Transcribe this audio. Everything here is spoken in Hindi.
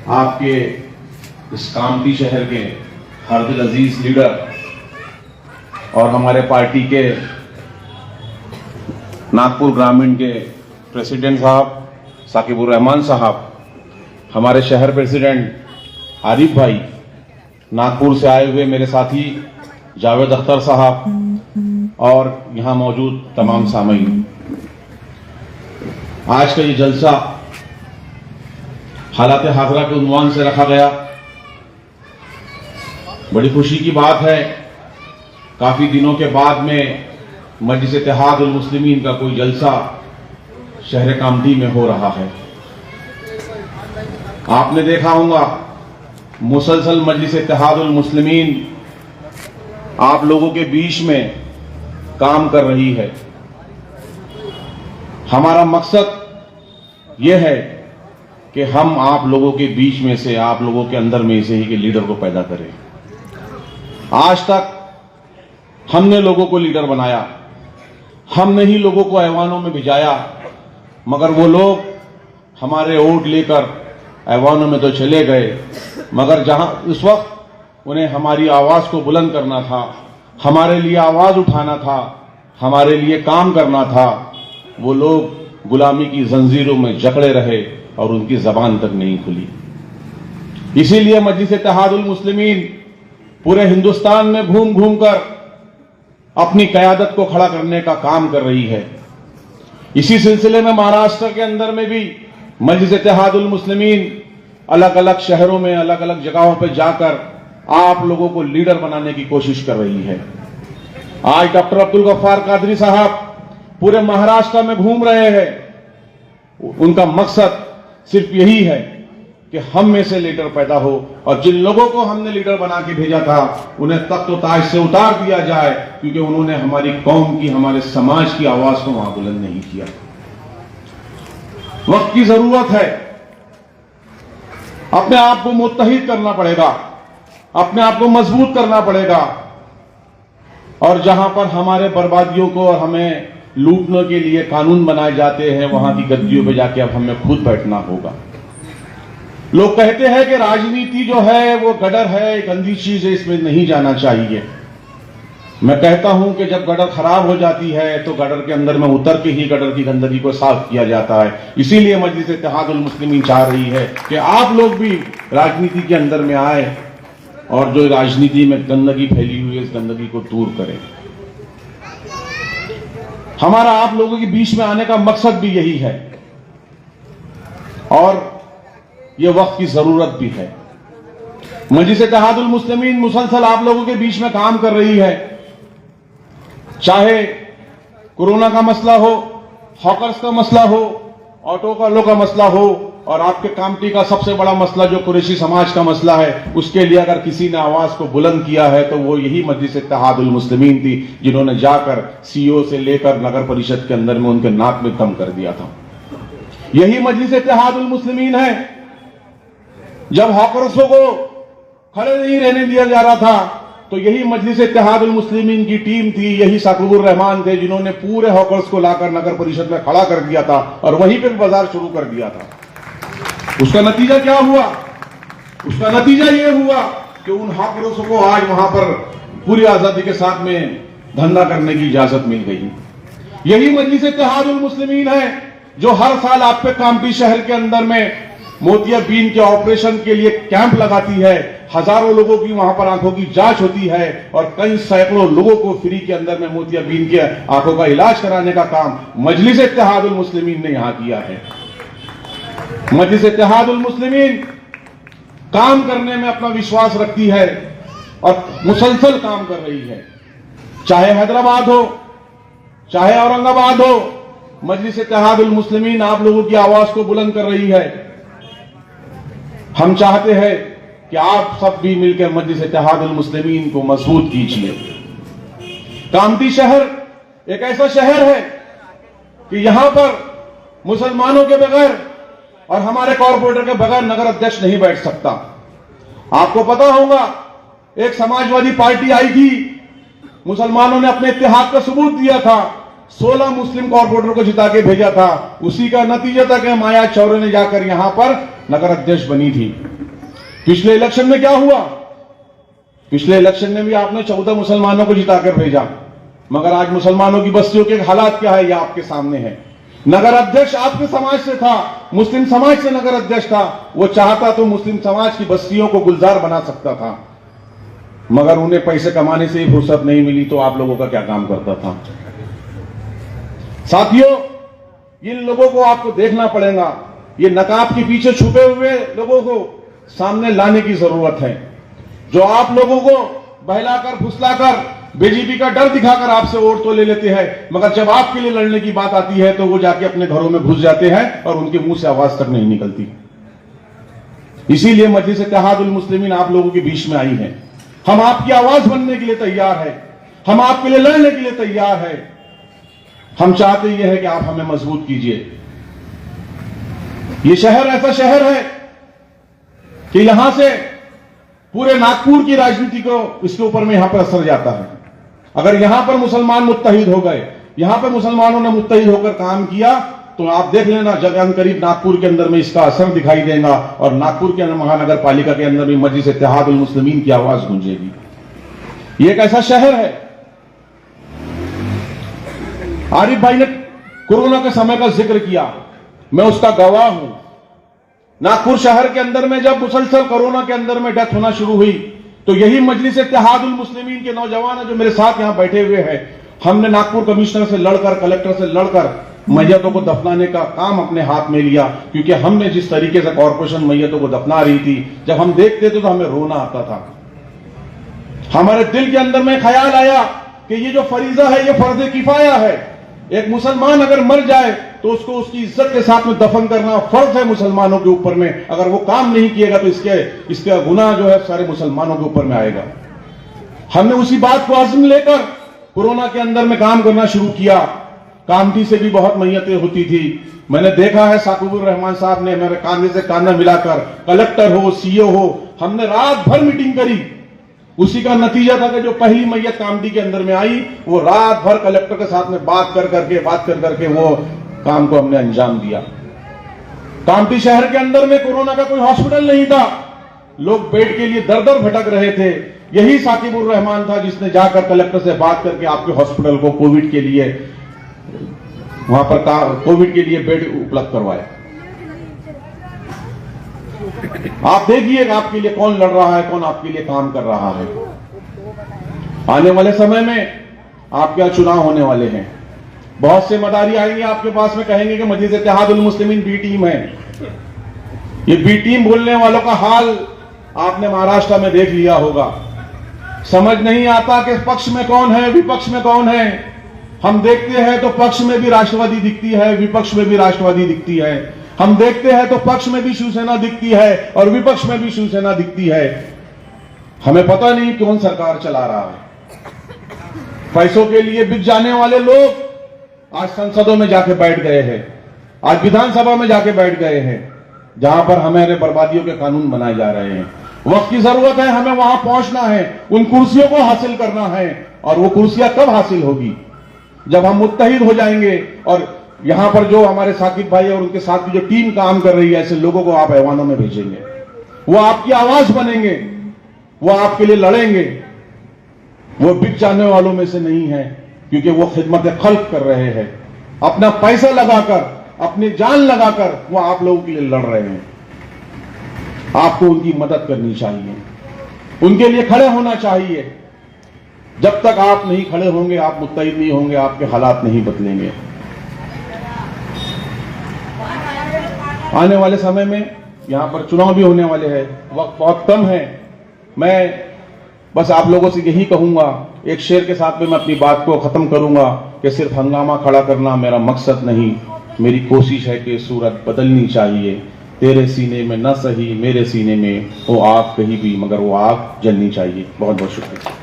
आपके इस कामती शहर के हरदिल अजीज लीडर और हमारे पार्टी के नागपुर ग्रामीण के प्रेसिडेंट साहब साकिबुर रहमान साहब, हमारे शहर प्रेसिडेंट आरिफ भाई, नागपुर से आए हुए मेरे साथी जावेद अख्तर साहब और यहां मौजूद तमाम सामीन, आज का ये जलसा हालात हाजरा के उन्वान से रखा गया। बड़ी खुशी की बात है, काफी दिनों के बाद में मजलिस इत्तेहाद उल मुस्लिमीन का कोई जलसा शहर कामती में हो रहा है। आपने देखा होगा मुसलसल मजलिस इत्तेहाद उल मुस्लिमीन आप लोगों के बीच में काम कर रही है। हमारा मकसद यह है कि हम आप लोगों के बीच में से, आप लोगों के अंदर में से ही के लीडर को पैदा करें। आज तक हमने लोगों को लीडर बनाया, हमने ही लोगों को ऐवानों में भिजाया, मगर वो लोग हमारे वोट लेकर ऐवानों में तो चले गए, मगर जहां उस वक्त उन्हें हमारी आवाज को बुलंद करना था, हमारे लिए आवाज उठाना था, हमारे लिए काम करना था, वो लोग गुलामी की जंजीरों में जकड़े रहे और उनकी जबान तक नहीं खुली। इसीलिए मजलिस इत्तेहाद उल मुस्लिमीन पूरे हिंदुस्तान में घूम घूम कर अपनी कयादत को खड़ा करने का काम कर रही है। इसी सिलसिले में महाराष्ट्र के अंदर में भी मजलिस इत्तेहाद उल मुस्लिमीन अलग अलग शहरों में, अलग अलग जगहों पर जाकर आप लोगों को लीडर बनाने की कोशिश कर रही है। आज डॉक्टर अब्दुल गफ्फार कादरी साहब पूरे महाराष्ट्र में घूम रहे हैं। उनका मकसद सिर्फ यही है कि हम में से लीडर पैदा हो और जिन लोगों को हमने लीडर बना के भेजा था उन्हें तख्त व ताज से उतार दिया जाए, क्योंकि उन्होंने हमारी कौम की, हमारे समाज की आवाज को वहां बुलंद नहीं किया। वक्त की जरूरत है, अपने आप को मुत्तहिद करना पड़ेगा, अपने आप को मजबूत करना पड़ेगा, और जहां पर हमारे बर्बादियों को और हमें लूटने के लिए कानून बनाए जाते हैं वहां की गद्दियों पे जाके अब हमें खुद बैठना होगा। लोग कहते हैं कि राजनीति जो है वो गडर है, गंदी चीज है, इसमें नहीं जाना चाहिए। मैं कहता हूं कि जब गडर खराब हो जाती है तो गडर के अंदर में उतर के ही गडर की गंदगी को साफ किया जाता है। इसीलिए मजलिस इत्तेहाद उल मुस्लिमीन चाह रही है कि आप लोग भी राजनीति के अंदर में आए और जो राजनीति में गंदगी फैली हुई है इस गंदगी को दूर करें। हमारा आप लोगों के बीच में आने का मकसद भी यही है और ये वक्त की जरूरत भी है। मजलिस इत्तेहाद उल मुस्लिमीन मुसलसल आप लोगों के बीच में काम कर रही है, चाहे कोरोना का मसला हो, हॉकर्स का मसला हो, ऑटो वालों का मसला हो, और आपके कामटी का सबसे बड़ा मसला जो कुरैशी समाज का मसला है, उसके लिए अगर किसी ने आवाज को बुलंद किया है तो वो यही मजलिस इत्तेहाद उल मुस्लिमीन थी, जिन्होंने जाकर सीओ से लेकर नगर परिषद के अंदर में उनके नाक में दम कर दिया था। यही मजलिस इत्तेहाद उल मुस्लिमीन है। जब हॉकर्सों को खड़े नहीं रहने दिया जा रहा था तो यही मजलिस इत्तेहाद उल मुस्लिमीन की टीम थी, यही साकिबुर रहमान थे जिन्होंने पूरे हॉकर्स को लाकर नगर परिषद में खड़ा कर दिया था और वहीं पर बाजार शुरू कर दिया था। उसका नतीजा क्या हुआ? उसका नतीजा यह हुआ कि उन हॉकर्सों को आज वहां पर पूरी आजादी के साथ में धंधा करने की इजाजत मिल गई। यही मजलिस इत्तेहाद उल मुस्लिमीन है जो हर साल आपके कामटी शहर के अंदर में मोतियाबिंद के ऑपरेशन के लिए कैंप लगाती है। हजारों लोगों की वहां पर आंखों की जांच होती है और कई सैकड़ों लोगों को फ्री के अंदर में मोतियाबिंद के आंखों का इलाज कराने का काम मजलिस इत्तेहाद उल मुस्लिमीन ने यहां किया है। मजलिस इत्तेहाद उल मुस्लिमीन काम करने में अपना विश्वास रखती है और मुसलसल काम कर रही है, चाहे हैदराबाद हो, चाहे औरंगाबाद हो, मजलिस इत्तेहाद उल मुस्लिमीन आप लोगों की आवाज को बुलंद कर रही है। हम चाहते हैं कि आप सब भी मिलकर मजलिस इत्तेहाद उल मुस्लिमीन को मजबूत कीजिए। कामती शहर एक ऐसा शहर है कि यहां पर मुसलमानों के बगैर और हमारे कॉर्पोरेटर के बगैर नगर अध्यक्ष नहीं बैठ सकता। आपको पता होगा एक समाजवादी पार्टी आई थी, मुसलमानों ने अपने इत्तेहाद का सबूत दिया था, 16 मुस्लिम कॉर्पोरेटर को जिता के भेजा था। उसी का नतीजा था कि माया चौरे ने जाकर यहां पर नगर अध्यक्ष बनी थी। पिछले इलेक्शन में क्या हुआ? पिछले इलेक्शन में भी आपने 14 मुसलमानों को जिताकर भेजा, मगर आज मुसलमानों की बस्तियों के हालात क्या है, यह आपके सामने है। नगर अध्यक्ष आपके समाज से था, मुस्लिम समाज से नगर अध्यक्ष था। वो चाहता तो मुस्लिम समाज की बस्तियों को गुलजार बना सकता था, मगर उन्हें पैसे कमाने से ही फुर्सत नहीं मिली तो आप लोगों का क्या काम करता था? साथियों, इन लोगों को आपको देखना पड़ेगा। ये नकाब के पीछे छुपे हुए लोगों को सामने लाने की जरूरत है, जो आप लोगों को बहलाकर फुसलाकर बीजेपी का डर दिखाकर आपसे वोट तो ले लेते हैं, मगर जब आपके लिए लड़ने की बात आती है तो वो जाके अपने घरों में घुस जाते हैं और उनके मुंह से आवाज तक नहीं निकलती। इसीलिए मजलिस इत्तेहादुल मुस्लिमीन आप लोगों के बीच में आई है। हम आपकी आवाज बनने के लिए तैयार है, हम आपके लिए लड़ने के लिए तैयार है। हम चाहते यह है कि आप हमें मजबूत कीजिए। ये शहर ऐसा शहर है कि यहां से पूरे नागपुर की राजनीति को इसके ऊपर में यहां पर असर जाता है। अगर यहां पर मुसलमान मुत्तहिद हो गए, यहां पर मुसलमानों ने मुत्तहिद होकर काम किया, तो आप देख लेना जगह करीब नागपुर के अंदर में इसका असर दिखाई देगा और नागपुर के अंदर महानगर पालिका के अंदर भी मजलिस इत्तेहादुल मुस्लिमीन की आवाज गूंजेगी। ये एक ऐसा शहर है। आरिफ भाई ने कोरोना के समय का जिक्र किया, मैं उसका गवाह हूं। नागपुर शहर के अंदर में जब मुसलसल कोरोना के अंदर में डेथ होना शुरू हुई, तो यही मजलिस इत्तेहादुल मुस्लिमीन के नौजवान जो मेरे साथ यहां बैठे हुए हैं, हमने नागपुर कमिश्नर से लड़कर, कलेक्टर से लड़कर मैयतों को दफनाने का काम अपने हाथ में लिया। क्योंकि हमने जिस तरीके से कॉर्पोरेशन मैयतों को दफना रही थी, जब हम देखते थे तो हमें रोना आता था। हमारे दिल के अंदर में ख्याल आया कि ये जो फरीजा है, ये फर्ज किफाया है। एक मुसलमान अगर मर जाए तो उसको उसकी इज्जत के साथ में दफन करना फर्ज है मुसलमानों के ऊपर में। अगर वो काम नहीं किएगा तो इसका गुनाह जो है सारे मुसलमानों के ऊपर में आएगा। हमने उसी बात को आज़म लेकर कोरोना के अंदर में काम करना शुरू किया। कामटी से भी बहुत मैयतें होती थी। मैंने देखा है साकिबुर रहमान साहब ने मेरे कांधे से कांधा मिलाकर, कलेक्टर हो, सीओ हो, हमने रात भर मीटिंग करी। उसी का नतीजा था कि जो पहली मैयत कामटी के अंदर में आई, वो रात भर कलेक्टर के साथ में बात कर करके वो काम को हमने अंजाम दिया। कामटी शहर के अंदर में कोरोना का कोई हॉस्पिटल नहीं था, लोग बेड के लिए दर दर भटक रहे थे। यही साकिबुर रहमान था जिसने जाकर कलेक्टर से बात करके आपके हॉस्पिटल को कोविड के लिए वहां पर कोविड के लिए बेड उपलब्ध करवाया। आप देखिए आपके लिए कौन लड़ रहा है, कौन आपके लिए काम कर रहा है। आने वाले समय में आपके यहाँ चुनाव होने वाले हैं। बहुत से मदारी आएंगे आपके पास में, कहेंगे कि मजलिस इत्तेहादुल मुस्लिमीन बी टीम है। ये बी टीम बोलने वालों का हाल आपने महाराष्ट्र में देख लिया होगा। समझ नहीं आता कि पक्ष में कौन है, विपक्ष में कौन है। हम देखते हैं तो पक्ष में भी राष्ट्रवादी दिखती है, विपक्ष में भी राष्ट्रवादी दिखती है। हम देखते हैं तो पक्ष में भी शिवसेना दिखती है और विपक्ष में भी शिवसेना दिखती है। हमें पता नहीं कौन सरकार चला रहा है। पैसों के लिए बिक जाने वाले लोग आज संसदों में जाके बैठ गए हैं, आज विधानसभा में जाके बैठ गए हैं, जहां पर हमारे बर्बादियों के कानून बनाए जा रहे हैं। वक्त की जरूरत है, हमें वहां पहुंचना है, उन कुर्सियों को हासिल करना है। और वो कुर्सियां कब हासिल होगी? जब हम मुत्तहिद हो जाएंगे और यहां पर जो हमारे साकिब भाई और उनके साथ की जो टीम काम कर रही है, ऐसे लोगों को आप ऐवानों में भेजेंगे, वो आपकी आवाज बनेंगे, वो आपके लिए लड़ेंगे। वो बिक जाने वालों में से नहीं है, क्योंकि वो खिदमत खल्क कर रहे हैं। अपना पैसा लगाकर, अपनी जान लगाकर वो आप लोगों के लिए लड़ रहे हैं। आपको उनकी मदद करनी चाहिए, उनके लिए खड़े होना चाहिए। जब तक आप नहीं खड़े होंगे, आप मुत्तहिद नहीं होंगे, आपके हालात नहीं बदलेंगे। आने वाले समय में यहां पर चुनाव भी होने वाले हैं, वक्त बहुत कम है। मैं बस आप लोगों से यही कहूंगा, एक शेर के साथ में मैं अपनी बात को खत्म करूंगा कि सिर्फ हंगामा खड़ा करना मेरा मकसद नहीं, मेरी कोशिश है कि सूरत बदलनी चाहिए। तेरे सीने में न सही मेरे सीने में वो आग कहीं भी, मगर वो आग जलनी चाहिए। बहुत बहुत शुक्रिया।